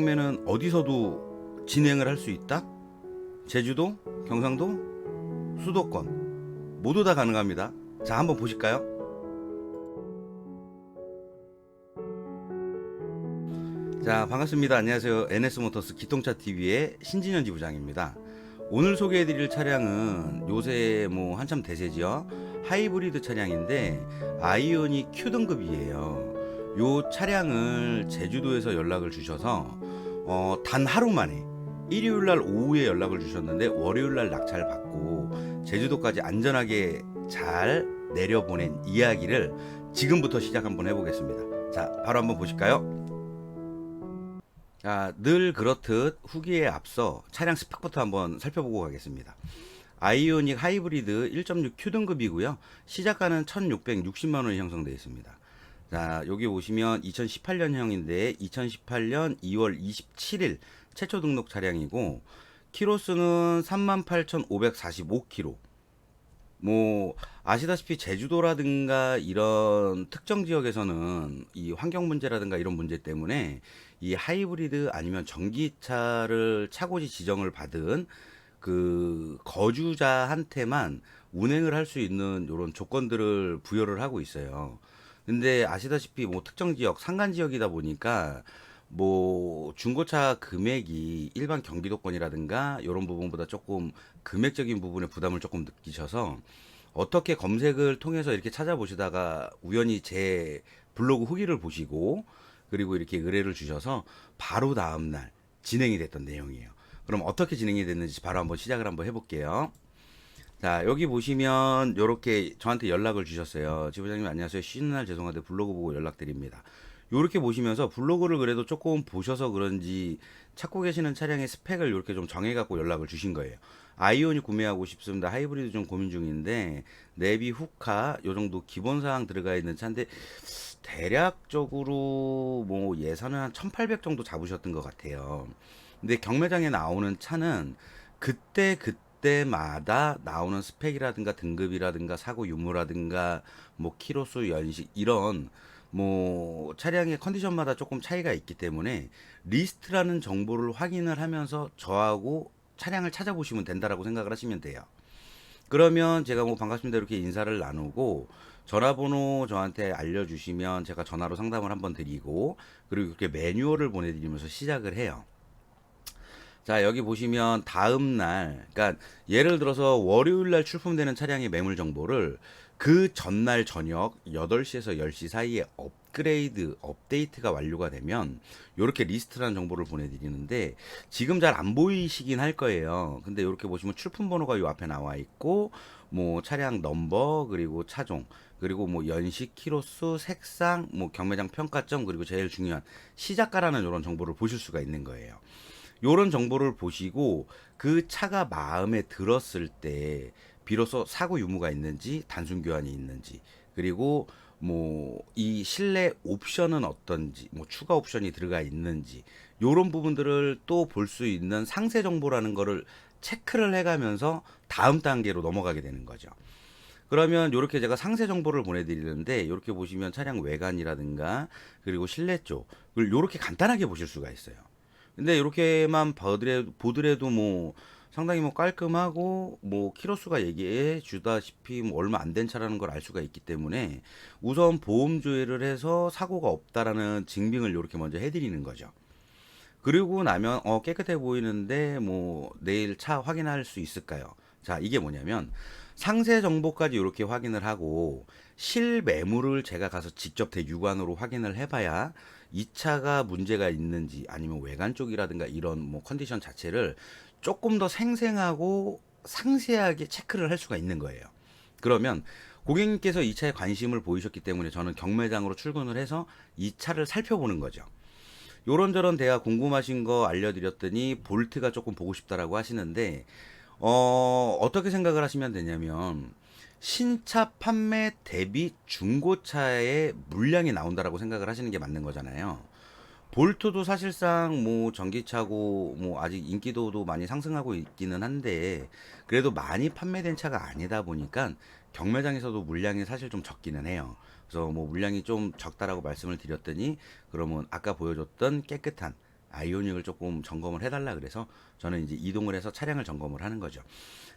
경매는 어디서도 진행을 할 수 있다? 제주도, 경상도, 수도권 모두 다 가능합니다. 자, 한번 보실까요? 자, 반갑습니다. 안녕하세요. NS모터스 기통차TV의 신진현 지부장입니다. 오늘 소개해드릴 차량은 요새 한참 대세죠. 하이브리드 차량인데 아이오닉 Q 등급이에요. 요 차량을 제주도에서 연락을 주셔서 단 하루 만에 일요일날 오후에 연락을 주셨는데 월요일날 낙찰 받고 제주도까지 안전하게 잘 내려보낸 이야기를 지금부터 시작 한번 해보겠습니다. 자, 바로 한번 보실까요? 자, 늘 그렇듯 후기에 앞서 차량 스펙부터 한번 살펴보고 가겠습니다. 아이오닉 하이브리드 1.6 Q등급이고요. 시작가는 1660만원이 형성되어 있습니다. 자, 여기 보시면 2018년형인데 2018년 2월 27일 최초 등록 차량이고 키로수는 38,545km. 아시다시피 제주도라든가 이런 특정 지역에서는 이 환경 문제라든가 이런 문제 때문에 이 하이브리드 아니면 전기차를 차고지 지정을 받은 그 거주자한테만 운행을 할 수 있는 이런 조건들을 부여를 하고 있어요. 근데 아시다시피 특정 지역, 산간 지역이다 보니까 중고차 금액이 일반 경기도권이라든가 이런 부분보다 조금 금액적인 부분에 부담을 조금 느끼셔서 어떻게 검색을 통해서 이렇게 찾아보시다가 우연히 제 블로그 후기를 보시고 그리고 이렇게 의뢰를 주셔서 바로 다음날 진행이 됐던 내용이에요. 그럼 어떻게 진행이 됐는지 바로 한번 시작을 한번 해볼게요. 자, 여기 보시면 이렇게 저한테 연락을 주셨어요. 지부장님 안녕하세요. 쉬는 날 죄송한데 블로그 보고 연락드립니다. 이렇게 보시면서 블로그를 그래도 조금 보셔서 그런지 찾고 계시는 차량의 스펙을 이렇게 좀 정해갖고 연락을 주신 거예요. 아이오닉 구매하고 싶습니다. 하이브리드 좀 고민 중인데 내비 후카 요 정도 기본사항 들어가 있는 차인데 대략적으로 예산은 한 1800 정도 잡으셨던 것 같아요. 근데 경매장에 나오는 차는 그때마다 나오는 스펙이라든가 등급이라든가 사고 유무라든가 키로수 연식 이런 차량의 컨디션마다 조금 차이가 있기 때문에 리스트라는 정보를 확인을 하면서 저하고 차량을 찾아보시면 된다라고 생각을 하시면 돼요. 그러면 제가 반갑습니다 이렇게 인사를 나누고 전화번호 저한테 알려주시면 제가 전화로 상담을 한번 드리고 그리고 이렇게 매뉴얼을 보내드리면서 시작을 해요. 자, 여기 보시면 다음날, 그러니까 예를 들어서 월요일날 출품되는 차량의 매물 정보를 그 전날 저녁 8시에서 10시 사이에 업데이트가 완료가 되면 이렇게 리스트라는 정보를 보내드리는데 지금 잘 안 보이시긴 할 거예요. 근데 이렇게 보시면 출품 번호가 이 앞에 나와 있고 차량 넘버 그리고 차종 그리고 연식 키로수 색상 경매장 평가점 그리고 제일 중요한 시작가라는 이런 정보를 보실 수가 있는 거예요. 요런 정보를 보시고 그 차가 마음에 들었을 때 비로소 사고 유무가 있는지 단순 교환이 있는지 그리고 이 실내 옵션은 어떤지 추가 옵션이 들어가 있는지 요런 부분들을 또 볼 수 있는 상세 정보라는 거를 체크를 해가면서 다음 단계로 넘어가게 되는 거죠. 그러면 이렇게 제가 상세 정보를 보내드리는데 이렇게 보시면 차량 외관이라든가 그리고 실내 쪽을 이렇게 간단하게 보실 수가 있어요. 근데 이렇게만 보더라도 상당히 깔끔하고 키로수가 얘기해 주다시피 얼마 안 된 차라는 걸 알 수가 있기 때문에 우선 보험 조회를 해서 사고가 없다라는 증빙을 이렇게 먼저 해드리는 거죠. 그리고 나면 깨끗해 보이는데 내일 차 확인할 수 있을까요? 자, 이게 뭐냐면 상세 정보까지 이렇게 확인을 하고 실매물을 제가 가서 직접 대육안으로 확인을 해봐야 이 차가 문제가 있는지 아니면 외관 쪽이라든가 이런 컨디션 자체를 조금 더 생생하고 상세하게 체크를 할 수가 있는 거예요. 그러면 고객님께서 이 차에 관심을 보이셨기 때문에 저는 경매장으로 출근을 해서 이 차를 살펴보는 거죠. 요런저런 대화 궁금하신 거 알려드렸더니 볼트가 조금 보고 싶다라고 하시는데 어떻게 생각을 하시면 되냐면 신차 판매 대비 중고차의 물량이 나온다라고 생각을 하시는 게 맞는 거잖아요. 볼트도 사실상 전기차고 아직 인기도도 많이 상승하고 있기는 한데 그래도 많이 판매된 차가 아니다 보니까 경매장에서도 물량이 사실 좀 적기는 해요. 그래서 물량이 좀 적다라고 말씀을 드렸더니 그러면 아까 보여줬던 깨끗한 아이오닉을 조금 점검을 해달라 그래서 저는 이제 이동을 해서 차량을 점검을 하는 거죠.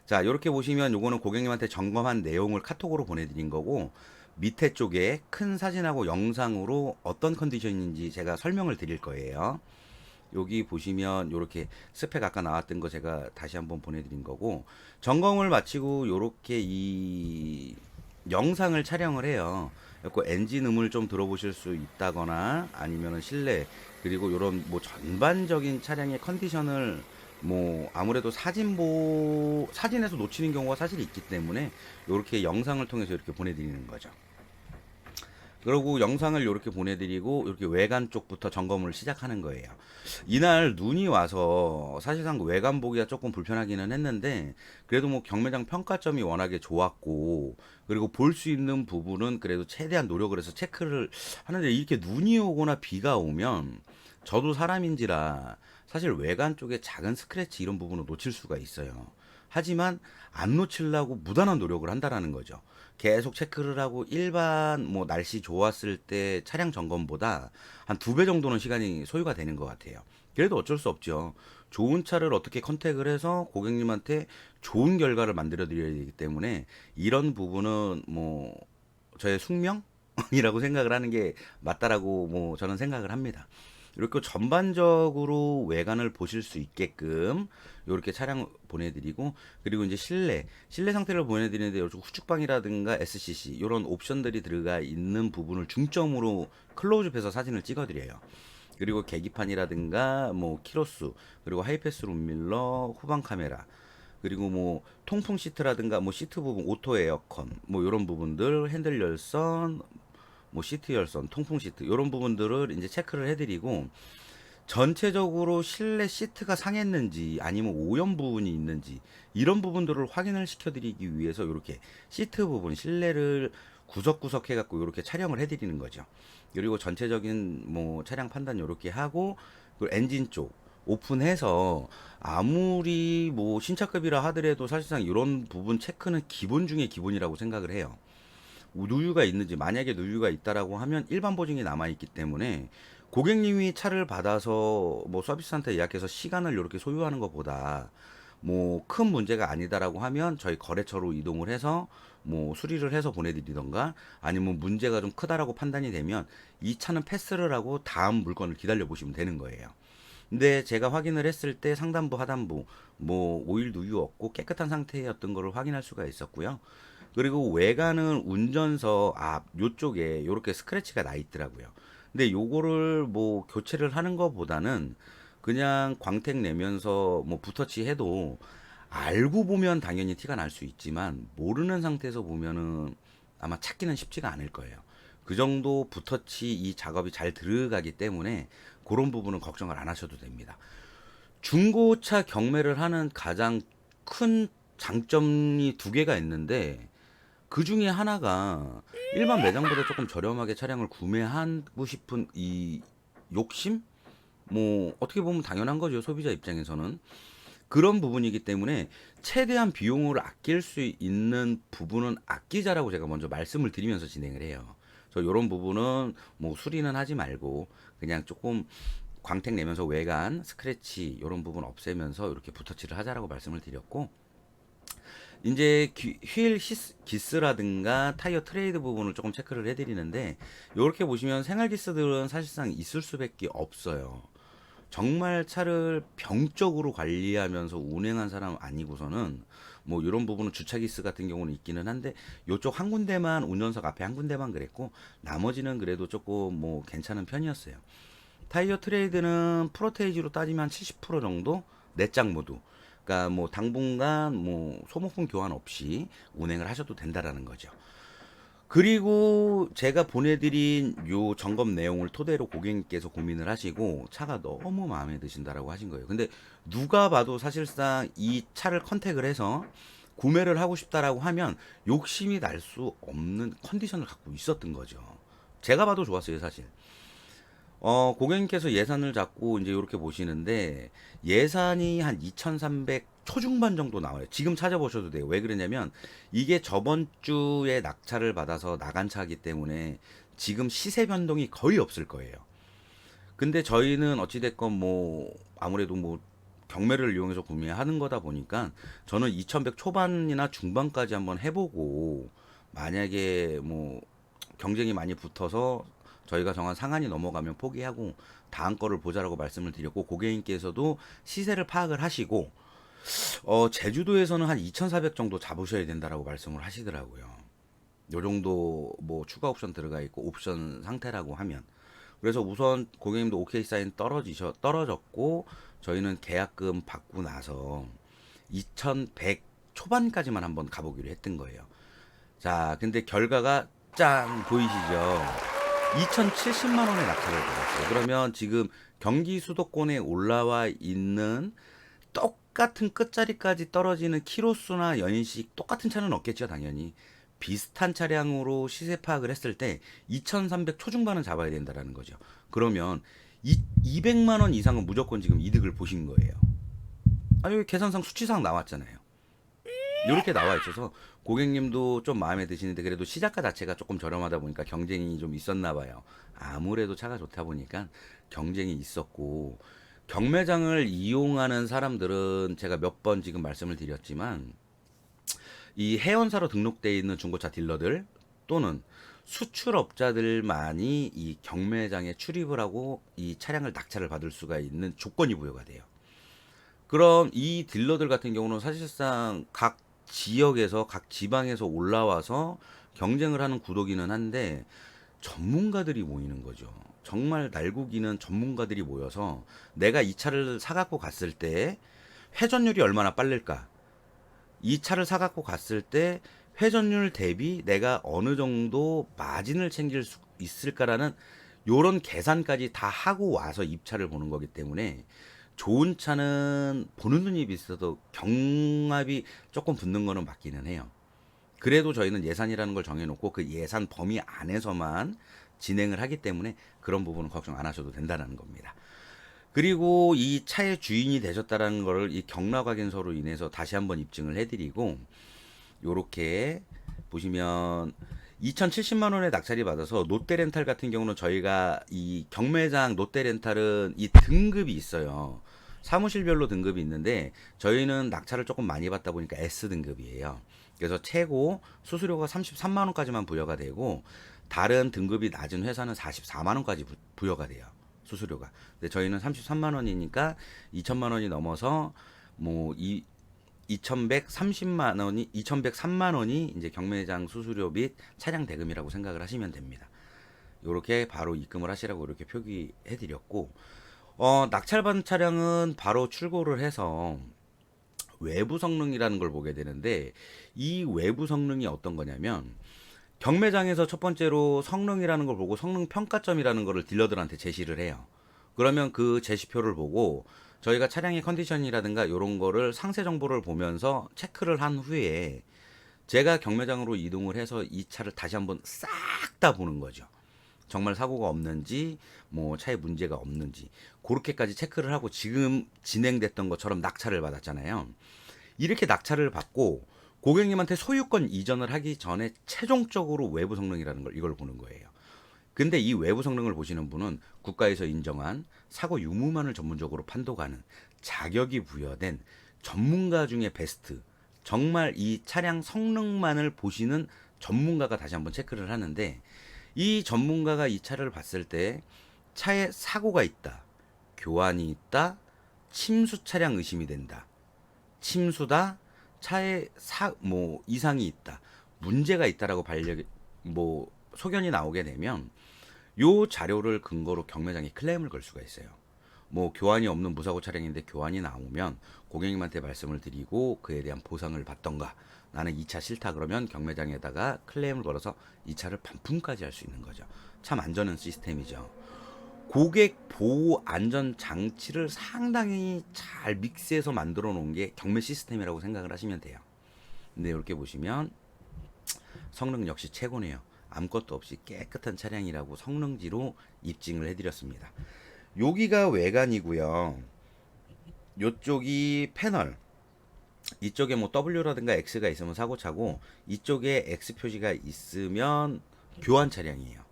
자, 이렇게 보시면 요거는 고객님한테 점검한 내용을 카톡으로 보내드린 거고, 밑에 쪽에 큰 사진하고 영상으로 어떤 컨디션인지 제가 설명을 드릴 거예요. 여기 보시면 요렇게 스펙 아까 나왔던 거 제가 다시 한번 보내드린 거고, 점검을 마치고 요렇게 이 영상을 촬영을 해요. 그래서 엔진 음을 좀 들어보실 수 있다거나 아니면은 실내, 그리고 요런 뭐 전반적인 차량의 컨디션을 뭐 아무래도 사진에서 놓치는 경우가 사실 있기 때문에 요렇게 영상을 통해서 이렇게 보내드리는 거죠. 그리고 영상을 이렇게 보내드리고 이렇게 외관 쪽부터 점검을 시작하는 거예요. 이날 눈이 와서 사실상 외관 보기가 조금 불편하기는 했는데, 그래도 뭐 경매장 평가점이 워낙에 좋았고, 그리고 볼 수 있는 부분은 그래도 최대한 노력을 해서 체크를 하는데, 이렇게 눈이 오거나 비가 오면 저도 사람인지라 사실 외관 쪽에 작은 스크래치 이런 부분을 놓칠 수가 있어요. 하지만 안 놓치려고 무단한 노력을 한다라는 거죠. 계속 체크를 하고 일반 뭐 날씨 좋았을 때 차량 점검보다 한 2배 정도는 시간이 소요가 되는 것 같아요. 그래도 어쩔 수 없죠. 좋은 차를 어떻게 컨택을 해서 고객님한테 좋은 결과를 만들어 드려야 되기 때문에 이런 부분은 뭐 저의 숙명이라고 생각을 하는 게 맞다라고 뭐 저는 생각을 합니다. 이렇게 전반적으로 외관을 보실 수 있게끔 이렇게 차량 보내드리고, 그리고 이제 실내 상태를 보내드리는데 요즘 후축방이라든가 SCC 이런 옵션들이 들어가 있는 부분을 중점으로 클로즈업해서 사진을 찍어드려요. 그리고 계기판이라든가 뭐 키로수, 그리고 하이패스 룸밀러, 후방 카메라, 그리고 뭐 통풍 시트라든가 뭐 시트 부분, 오토 에어컨 뭐 이런 부분들, 핸들 열선, 뭐 시트 열선, 통풍 시트 이런 부분들을 이제 체크를 해드리고, 전체적으로 실내 시트가 상했는지 아니면 오염 부분이 있는지 이런 부분들을 확인을 시켜드리기 위해서 이렇게 시트 부분, 실내를 구석구석 해갖고 이렇게 촬영을 해드리는 거죠. 그리고 전체적인 뭐 차량 판단 이렇게 하고, 그 엔진 쪽 오픈해서 아무리 뭐 신차급이라 하더라도 사실상 이런 부분 체크는 기본 중에 기본이라고 생각을 해요. 누유가 있는지, 만약에 누유가 있다라고 하면 일반 보증이 남아 있기 때문에 고객님이 차를 받아서 뭐 서비스센터 예약해서 시간을 이렇게 소요하는 것보다 뭐 큰 문제가 아니다라고 하면 저희 거래처로 이동을 해서 뭐 수리를 해서 보내드리던가, 아니면 문제가 좀 크다라고 판단이 되면 이 차는 패스를 하고 다음 물건을 기다려 보시면 되는 거예요. 근데 제가 확인을 했을 때 상단부 하단부 뭐 오일 누유 없고 깨끗한 상태였던 거를 확인할 수가 있었고요. 그리고 외관은 운전석 앞 요쪽에 요렇게 스크래치가 나 있더라고요. 근데 요거를 뭐 교체를 하는 것보다는 그냥 광택 내면서 뭐 붓터치 해도, 알고 보면 당연히 티가 날 수 있지만 모르는 상태에서 보면은 아마 찾기는 쉽지가 않을 거예요. 그 정도 붓터치 이 작업이 잘 들어가기 때문에 그런 부분은 걱정을 안 하셔도 됩니다. 중고차 경매를 하는 가장 큰 장점이 2개가 있는데, 그 중에 하나가 일반 매장보다 조금 저렴하게 차량을 구매하고 싶은 이 욕심? 뭐 어떻게 보면 당연한 거죠, 소비자 입장에서는. 그런 부분이기 때문에 최대한 비용을 아낄 수 있는 부분은 아끼자라고 제가 먼저 말씀을 드리면서 진행을 해요. 그래서 이런 부분은 뭐 수리는 하지 말고 그냥 조금 광택 내면서 외관 스크래치 이런 부분 없애면서 이렇게 붓터치를 하자라고 말씀을 드렸고, 이제 휠 기스라든가 타이어 트레이드 부분을 조금 체크를 해드리는데, 이렇게 보시면 생활 기스들은 사실상 있을 수밖에 없어요. 정말 차를 병적으로 관리하면서 운행한 사람 아니고서는 뭐 이런 부분은 주차 기스 같은 경우는 있기는 한데, 요쪽 한 군데만, 운전석 앞에 한 군데만 그랬고 나머지는 그래도 조금 뭐 괜찮은 편이었어요. 타이어 트레이드는 프로테이지로 따지면 70% 정도 내장 모두. 그러니까 뭐 당분간 뭐 소모품 교환 없이 운행을 하셔도 된다라는 거죠. 그리고 제가 보내드린 요 점검 내용을 토대로 고객님께서 고민을 하시고 차가 너무 마음에 드신다라고 하신 거예요. 근데 누가 봐도 사실상 이 차를 컨택을 해서 구매를 하고 싶다라고 하면 욕심이 날 수 없는 컨디션을 갖고 있었던 거죠. 제가 봐도 좋았어요, 사실. 고객님께서 예산을 잡고 이제 이렇게 보시는데, 예산이 한 2,300 초중반 정도 나와요. 지금 찾아보셔도 돼요. 왜 그러냐면 이게 저번 주에 낙찰을 받아서 나간 차이기 때문에 지금 시세 변동이 거의 없을 거예요. 근데 저희는 어찌됐건 뭐 아무래도 뭐 경매를 이용해서 구매하는 거다 보니까 저는 2100 초반이나 중반까지 한번 해보고 만약에 뭐 경쟁이 많이 붙어서 저희가 정한 상한이 넘어가면 포기하고 다음 거를 보자라고 말씀을 드렸고, 고객님께서도 시세를 파악을 하시고 제주도에서는 한 2400 정도 잡으셔야 된다라고 말씀을 하시더라고요. 요 정도 뭐 추가 옵션 들어가 있고 옵션 상태라고 하면. 그래서 우선 고객님도 오케이 사인 떨어졌고, 저희는 계약금 받고 나서 2100 초반까지만 한번 가보기로 했던 거예요. 자, 근데 결과가 짠 보이시죠? 2070만 원의 낙찰을 받았어요. 그러면 지금 경기 수도권에 올라와 있는 똑같은 끝자리까지 떨어지는 키로수나 연식 똑같은 차는 없겠죠, 당연히. 비슷한 차량으로 시세 파악을 했을 때 2300 초중반은 잡아야 된다라는 거죠. 그러면 200만 원 이상은 무조건 지금 이득을 보신 거예요. 여기 계산상 수치상 나왔잖아요. 이렇게 나와 있어서 고객님도 좀 마음에 드시는데, 그래도 시작가 자체가 조금 저렴하다 보니까 경쟁이 좀 있었나 봐요. 아무래도 차가 좋다 보니까 경쟁이 있었고, 경매장을 이용하는 사람들은 제가 몇 번 지금 말씀을 드렸지만 이 해원사로 등록되어 있는 중고차 딜러들 또는 수출업자들만이 이 경매장에 출입을 하고 이 차량을 낙찰을 받을 수가 있는 조건이 부여가 돼요. 그럼 이 딜러들 같은 경우는 사실상 각 지역에서 각 지방에서 올라와서 경쟁을 하는 구도기는 한데 전문가들이 모이는 거죠. 정말 날고기는 전문가들이 모여서 내가 이 차를 사갖고 갔을 때 회전율이 얼마나 빠를까? 이 차를 사갖고 갔을 때 회전율 대비 내가 어느 정도 마진을 챙길 수 있을까라는 요런 계산까지 다 하고 와서 입차를 보는 거기 때문에, 좋은 차는 보는 눈이 비슷해도 경합이 조금 붙는 거는 맞기는 해요. 그래도 저희는 예산이라는 걸 정해놓고 그 예산 범위 안에서만 진행을 하기 때문에 그런 부분은 걱정 안 하셔도 된다는 겁니다. 그리고 이 차의 주인이 되셨다라는 거를 이 경락확인서로 인해서 다시 한번 입증을 해드리고, 요렇게 보시면 2070만 원의 낙찰이 받아서 롯데렌탈 같은 경우는 저희가 이 경매장 롯데렌탈은 이 등급이 있어요. 사무실별로 등급이 있는데 저희는 낙찰을 조금 많이 받다 보니까 S등급이에요. 그래서 최고 수수료가 33만 원까지만 부여가 되고, 다른 등급이 낮은 회사는 44만 원까지 부여가 돼요. 수수료가. 근데 저희는 33만 원이니까 2천만 원이 넘어서 뭐 2130만 원이 2103만 원이 이제 경매장 수수료 및 차량 대금이라고 생각을 하시면 됩니다. 요렇게 바로 입금을 하시라고 이렇게 표기해 드렸고, 낙찰받은 차량은 바로 출고를 해서 외부 성능이라는 걸 보게 되는데, 이 외부 성능이 어떤 거냐면 경매장에서 첫 번째로 성능이라는 걸 보고 성능 평가점이라는 거를 딜러들한테 제시를 해요. 그러면 그 제시표를 보고 저희가 차량의 컨디션이라든가 이런 거를 상세 정보를 보면서 체크를 한 후에 제가 경매장으로 이동을 해서 이 차를 다시 한번 싹 다 보는 거죠. 정말 사고가 없는지, 뭐 차에 문제가 없는지, 그렇게까지 체크를 하고 지금 진행됐던 것처럼 낙찰을 받았잖아요. 이렇게 낙찰을 받고 고객님한테 소유권 이전을 하기 전에 최종적으로 외부 성능이라는 걸 이걸 보는 거예요. 근데 이 외부 성능을 보시는 분은 국가에서 인정한 사고 유무만을 전문적으로 판독하는 자격이 부여된 전문가 중에 베스트, 정말 이 차량 성능만을 보시는 전문가가 다시 한번 체크를 하는데, 이 전문가가 이 차를 봤을 때 차에 사고가 있다, 교환이 있다, 침수 차량 의심이 된다, 침수다, 차에 뭐 이상이 있다, 문제가 있다라고 뭐 소견이 나오게 되면 요 자료를 근거로 경매장에 클레임을 걸 수가 있어요. 뭐 교환이 없는 무사고 차량인데 교환이 나오면 고객님한테 말씀을 드리고 그에 대한 보상을 받던가, 나는 이 차 싫다 그러면 경매장에다가 클레임을 걸어서 이 차를 반품까지 할 수 있는 거죠. 참 안전한 시스템이죠. 고객 보호 안전 장치를 상당히 잘 믹스해서 만들어 놓은 게 경매 시스템이라고 생각을 하시면 돼요. 근데 이렇게 보시면 성능 역시 최고네요. 아무것도 없이 깨끗한 차량이라고 성능지로 입증을 해드렸습니다. 여기가 외관이고요. 이쪽이 패널. 이쪽에 뭐 W라든가 X가 있으면 사고차고, 이쪽에 X 표시가 있으면 교환 차량이에요.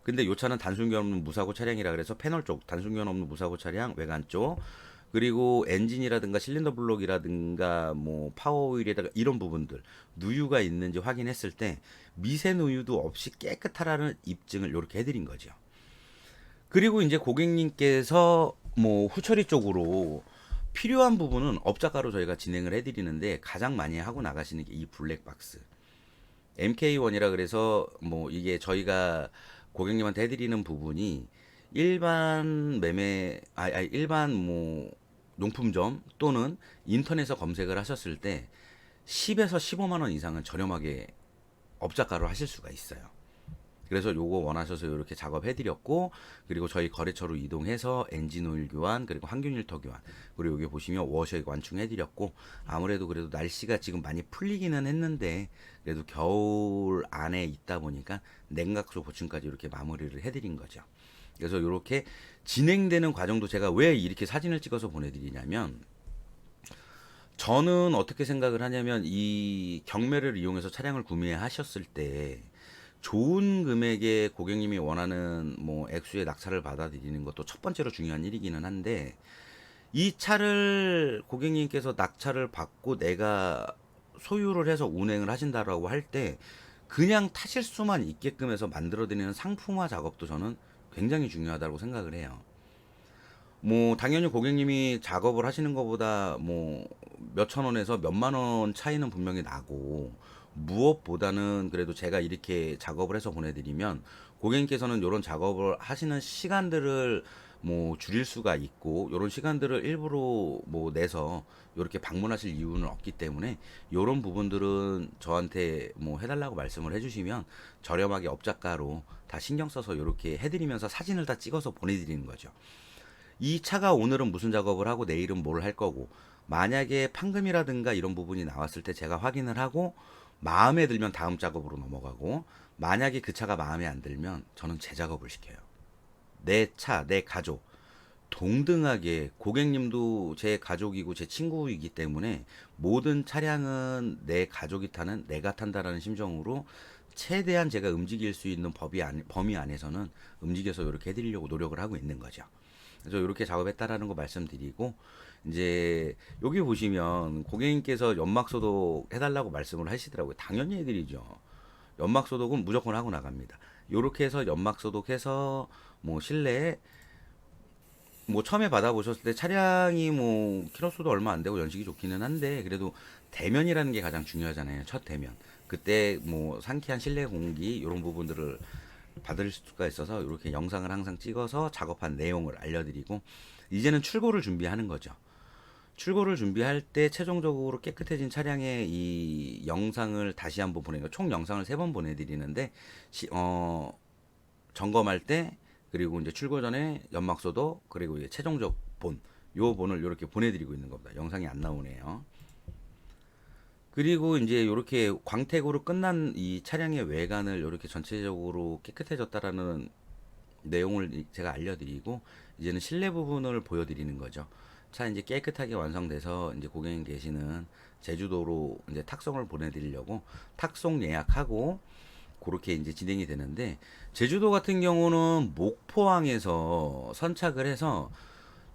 근데 요 차는 단순견 없는 무사고 차량이라 그래서 패널 쪽 단순견 없는 무사고 차량 외관 쪽, 그리고 엔진이라든가 실린더 블록이라든가 뭐 파워 오일에다가 이런 부분들 누유가 있는지 확인했을 때 미세 누유도 없이 깨끗하라는 입증을 이렇게 해드린 거죠. 그리고 이제 고객님께서 뭐 후처리 쪽으로 필요한 부분은 업자가로 저희가 진행을 해드리는데, 가장 많이 하고 나가시는 게 이 블랙박스 MK1이라 그래서 뭐 이게 저희가 고객님한테 해드리는 부분이 일반 매매 일반 뭐 용품점 또는 인터넷에서 검색을 하셨을 때 10에서 15만 원 이상은 저렴하게 업자가로 하실 수가 있어요. 그래서 요거 원하셔서 이렇게 작업해드렸고, 그리고 저희 거래처로 이동해서 엔진 오일 교환, 그리고 항균 필터 교환, 그리고 여기 보시면 워셔액 완충해드렸고, 아무래도 그래도 날씨가 지금 많이 풀리기는 했는데 그래도 겨울 안에 있다 보니까 냉각수 보충까지 이렇게 마무리를 해드린 거죠. 그래서 이렇게 진행되는 과정도 제가 왜 이렇게 사진을 찍어서 보내드리냐면, 저는 어떻게 생각을 하냐면 이 경매를 이용해서 차량을 구매하셨을 때 좋은 금액에 고객님이 원하는 뭐 액수의 낙찰을 받아들이는 것도 첫 번째로 중요한 일이기는 한데, 이 차를 고객님께서 낙찰을 받고 내가 소유를 해서 운행을 하신다라고 할 때 그냥 타실 수만 있게끔 해서 만들어드리는 상품화 작업도 저는 굉장히 중요하다고 생각을 해요. 뭐 당연히 고객님이 작업을 하시는 것보다 뭐 몇천 원에서 몇만 원 차이는 분명히 나고, 무엇보다는 그래도 제가 이렇게 작업을 해서 보내드리면 고객님께서는 이런 작업을 하시는 시간들을 뭐 줄일 수가 있고, 이런 시간들을 일부러 뭐 내서 이렇게 방문하실 이유는 없기 때문에 이런 부분들은 저한테 뭐 해달라고 말씀을 해주시면 저렴하게 업자가로 다 신경 써서 이렇게 해드리면서 사진을 다 찍어서 보내드리는 거죠. 이 차가 오늘은 무슨 작업을 하고 내일은 뭘 할 거고, 만약에 판금이라든가 이런 부분이 나왔을 때 제가 확인을 하고 마음에 들면 다음 작업으로 넘어가고, 만약에 그 차가 마음에 안 들면 저는 재작업을 시켜요. 내 차, 내 가족 동등하게, 고객님도 제 가족이고 제 친구이기 때문에 모든 차량은 내 가족이 타는, 내가 탄다라는 심정으로 최대한 제가 움직일 수 있는 범위 안에서는 움직여서 이렇게 해드리려고 노력을 하고 있는 거죠. 그래서 이렇게 작업했다라는 거 말씀드리고, 이제 여기 보시면 고객님께서 연막 소독 해달라고 말씀을 하시더라고요. 당연히 해드리죠. 연막 소독은 무조건 하고 나갑니다. 요렇게 해서 연막 소독해서 뭐 실내에 뭐 처음에 받아보셨을 때 차량이 뭐 키로수도 얼마 안 되고 연식이 좋기는 한데, 그래도 대면이라는 게 가장 중요하잖아요. 첫 대면. 그때 뭐 상쾌한 실내 공기 이런 부분들을 받을 수가 있어서 이렇게 영상을 항상 찍어서 작업한 내용을 알려드리고, 이제는 출고를 준비하는 거죠. 출고를 준비할 때 최종적으로 깨끗해진 차량의 이 영상을 다시 한번 보내요. 총 영상을 3번 보내드리는데, 점검할 때, 그리고 이제 출고 전에 연막소독, 그리고 이제 최종적 본, 요 본을 이렇게 보내드리고 있는 겁니다. 영상이 안 나오네요. 그리고 이제 이렇게 광택으로 끝난 이 차량의 외관을 이렇게 전체적으로 깨끗해졌다라는 내용을 제가 알려드리고, 이제는 실내 부분을 보여드리는 거죠. 차 이제 깨끗하게 완성돼서 이제 고객님 계시는 제주도로 이제 탁송을 보내드리려고 탁송 예약하고 그렇게 이제 진행이 되는데, 제주도 같은 경우는 목포항에서 선착을 해서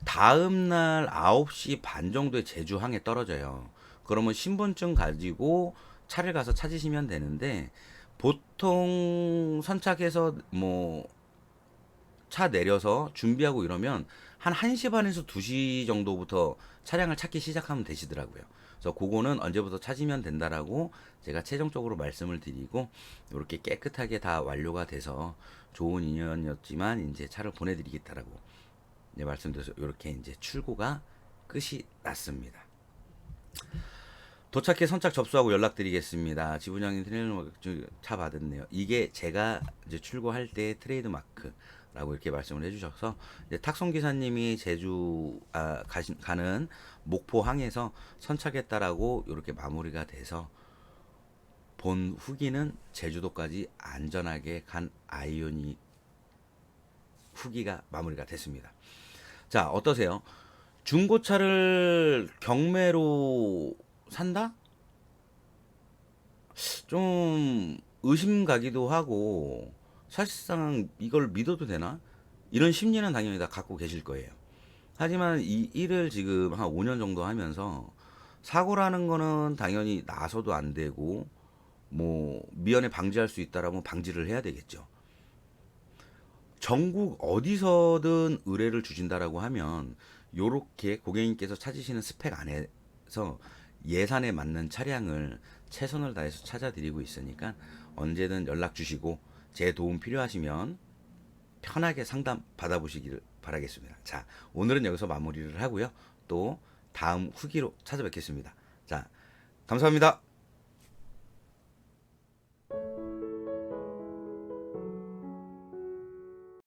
다음 날 9시 반 정도에 제주항에 떨어져요. 그러면 신분증 가지고 차를 가서 찾으시면 되는데, 보통 선착해서 뭐 차 내려서 준비하고 이러면 한 1시 반에서 2시 정도부터 차량을 찾기 시작하면 되시더라고요. 그래서 그거는 언제부터 찾으면 된다라고 제가 최종적으로 말씀을 드리고, 이렇게 깨끗하게 다 완료가 돼서 좋은 인연이었지만 이제 차를 보내드리겠다라고 이제 말씀드려서 이렇게 이제 출고가 끝이 났습니다. 도착해 선착 접수하고 연락드리겠습니다. 지부장님 트레이드 차 받았네요. 이게 제가 이제 출고할 때 트레이드 마크라고 이렇게 말씀을 해주셔서, 이제 탁송 기사님이 제주 가는 목포항에서 선착했다라고 이렇게 마무리가 돼서 본 후기는 제주도까지 안전하게 간 아이오닉 후기가 마무리가 됐습니다. 자, 어떠세요? 중고차를 경매로 산다? 좀 의심 가기도 하고, 사실상 이걸 믿어도 되나? 이런 심리는 당연히 다 갖고 계실 거예요. 하지만 이 일을 지금 한 5년 정도 하면서 사고라는 거는 당연히 나서도 안 되고 뭐 미연에 방지할 수 있다라면 방지를 해야 되겠죠. 전국 어디서든 의뢰를 주신다라고 하면 요렇게 고객님께서 찾으시는 스펙 안에서 예산에 맞는 차량을 최선을 다해서 찾아드리고 있으니까 언제든 연락 주시고 제 도움 필요하시면 편하게 상담 받아보시기를 바라겠습니다. 자, 오늘은 여기서 마무리를 하고요. 또 다음 후기로 찾아뵙겠습니다. 자, 감사합니다.